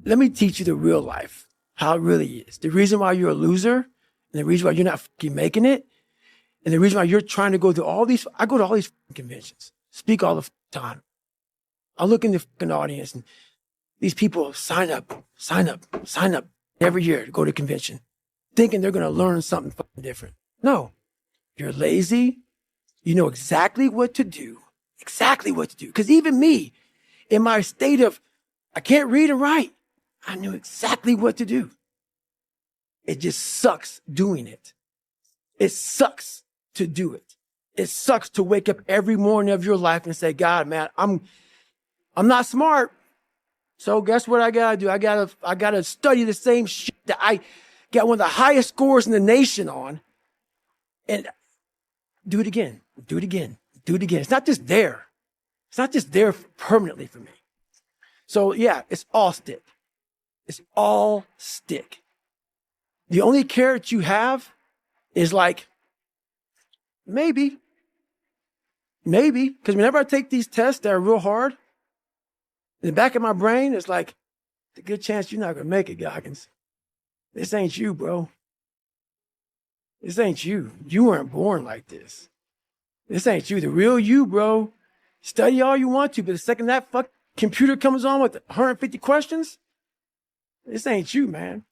let me teach you the real life, how it really is. The reason why you're a loser, and the reason why you're not fucking making it, and the reason why you're trying to go to all these, I go to all these conventions, speak all the time. I look in the fucking audience and these people sign up every year to go to convention, thinking they're going to learn something fucking different. No, you're lazy. You know exactly what to do. Because even me, in my state of, I can't read and write, I knew exactly what to do. It just sucks doing it. It sucks to do it. It sucks to wake up every morning of your life and say, God, man, I'm not smart. So guess what I gotta do? I gotta study the same shit that I got one of the highest scores in the nation on, and do it again. It's not just there. It's not just there permanently for me. So yeah, it's all stick. It's all stick. The only carrot you have is like, maybe. Because whenever I take these tests that are real hard, in the back of my brain, it's like, there's a good chance you're not going to make it, Goggins. This ain't you, bro. This ain't you. You weren't born like this. This ain't you. The real you, bro. Study all you want to, but the second that fuck computer comes on with 150 questions, this ain't you, man.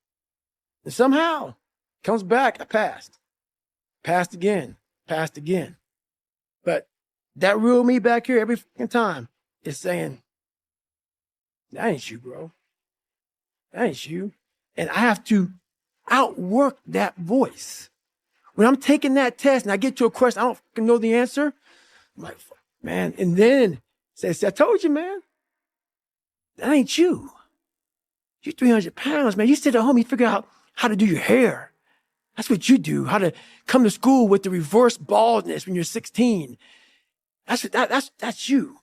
And somehow, comes back, I passed. Passed again. But that real me back here every fucking time is saying, that ain't you, bro. That ain't you. And I have to outwork that voice. When I'm taking that test and I get to a question, I don't fucking know the answer. I'm like, man. And then say, I told you, man. That ain't you. You're 300 pounds, man. You sit at home, you figure out how to do your hair. That's what you do. How to come to school with the reverse baldness when you're 16. That's you.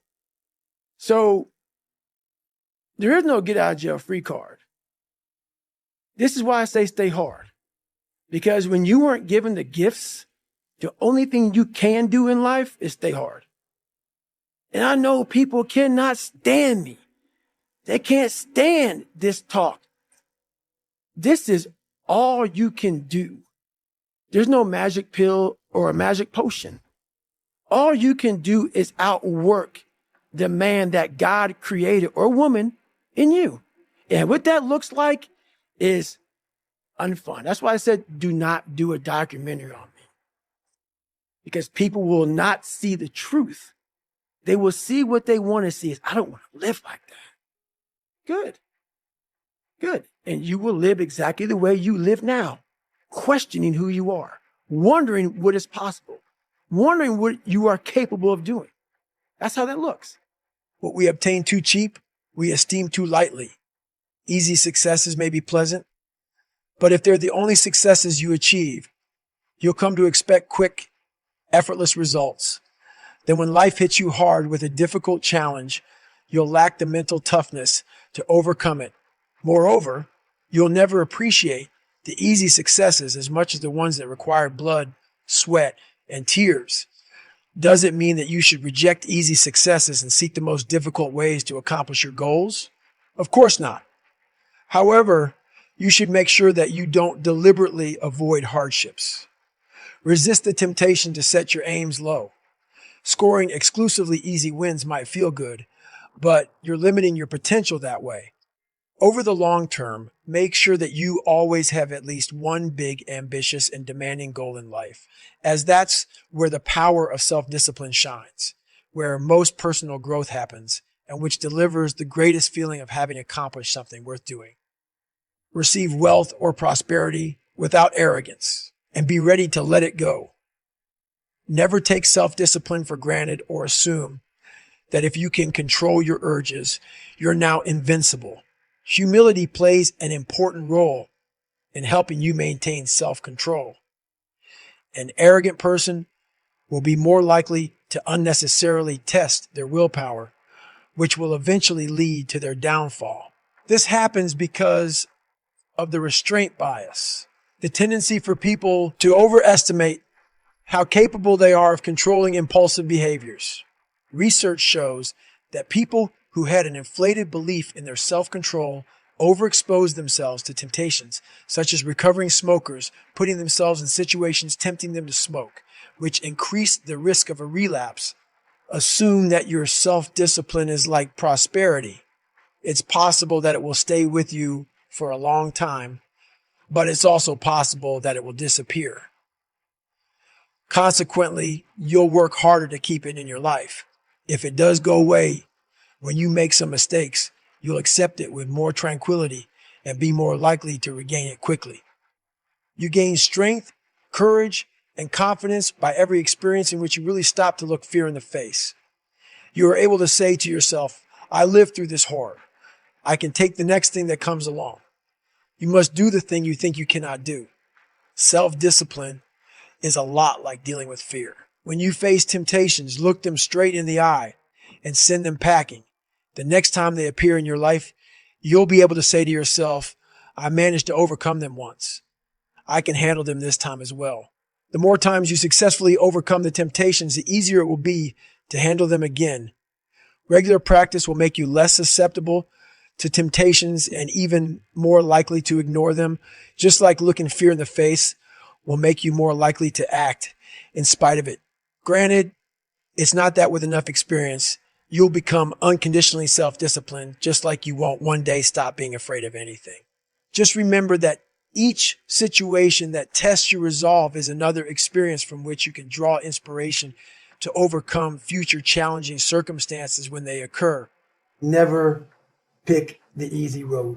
So there is no get out of jail free card. This is why I say stay hard. Because when you weren't given the gifts, the only thing you can do in life is stay hard. And I know people cannot stand me. They can't stand this talk. This is all you can do. There's no magic pill or a magic potion. All you can do is outwork the man that God created or woman in you. And what that looks like is unfun. That's why I said, do not do a documentary on me. Because people will not see the truth. They will see what they want to see. I don't want to live like that. Good. And you will live exactly the way you live now, questioning who you are, wondering what is possible, wondering what you are capable of doing. That's how that looks. What we obtain too cheap, we esteem too lightly. Easy successes may be pleasant, but if they're the only successes you achieve, you'll come to expect quick, effortless results. Then when life hits you hard with a difficult challenge, you'll lack the mental toughness to overcome it. Moreover, you'll never appreciate the easy successes as much as the ones that require blood, sweat, and tears. Does it mean that you should reject easy successes and seek the most difficult ways to accomplish your goals? Of course not. However, you should make sure that you don't deliberately avoid hardships. Resist the temptation to set your aims low. Scoring exclusively easy wins might feel good, but you're limiting your potential that way. Over the long term, make sure that you always have at least one big, ambitious, and demanding goal in life, as that's where the power of self-discipline shines, where most personal growth happens, and which delivers the greatest feeling of having accomplished something worth doing. Receive wealth or prosperity without arrogance, and be ready to let it go. Never take self-discipline for granted or assume that if you can control your urges, you're now invincible. Humility plays an important role in helping you maintain self-control. An arrogant person will be more likely to unnecessarily test their willpower, which will eventually lead to their downfall. This happens because of the restraint bias, the tendency for people to overestimate how capable they are of controlling impulsive behaviors. Research shows that people who had an inflated belief in their self-control overexpose themselves to temptations, such as recovering smokers putting themselves in situations tempting them to smoke, which increase the risk of a relapse. Assume that your self-discipline is like prosperity. It's possible that it will stay with you for a long time, but it's also possible that it will disappear. Consequently, you'll work harder to keep it in your life. If it does go away, when you make some mistakes, you'll accept it with more tranquility and be more likely to regain it quickly. You gain strength, courage, and confidence by every experience in which you really stop to look fear in the face. You are able to say to yourself, I lived through this horror. I can take the next thing that comes along. You must do the thing you think you cannot do. Self-discipline is a lot like dealing with fear. When you face temptations, look them straight in the eye and send them packing. The next time they appear in your life, you'll be able to say to yourself, I managed to overcome them once. I can handle them this time as well. The more times you successfully overcome the temptations, the easier it will be to handle them again. Regular practice will make you less susceptible to temptations and even more likely to ignore them, just like looking fear in the face will make you more likely to act in spite of it. Granted, it's not that with enough experience, you'll become unconditionally self-disciplined, just like you won't one day stop being afraid of anything. Just remember that each situation that tests your resolve is another experience from which you can draw inspiration to overcome future challenging circumstances when they occur. Never pick the easy road.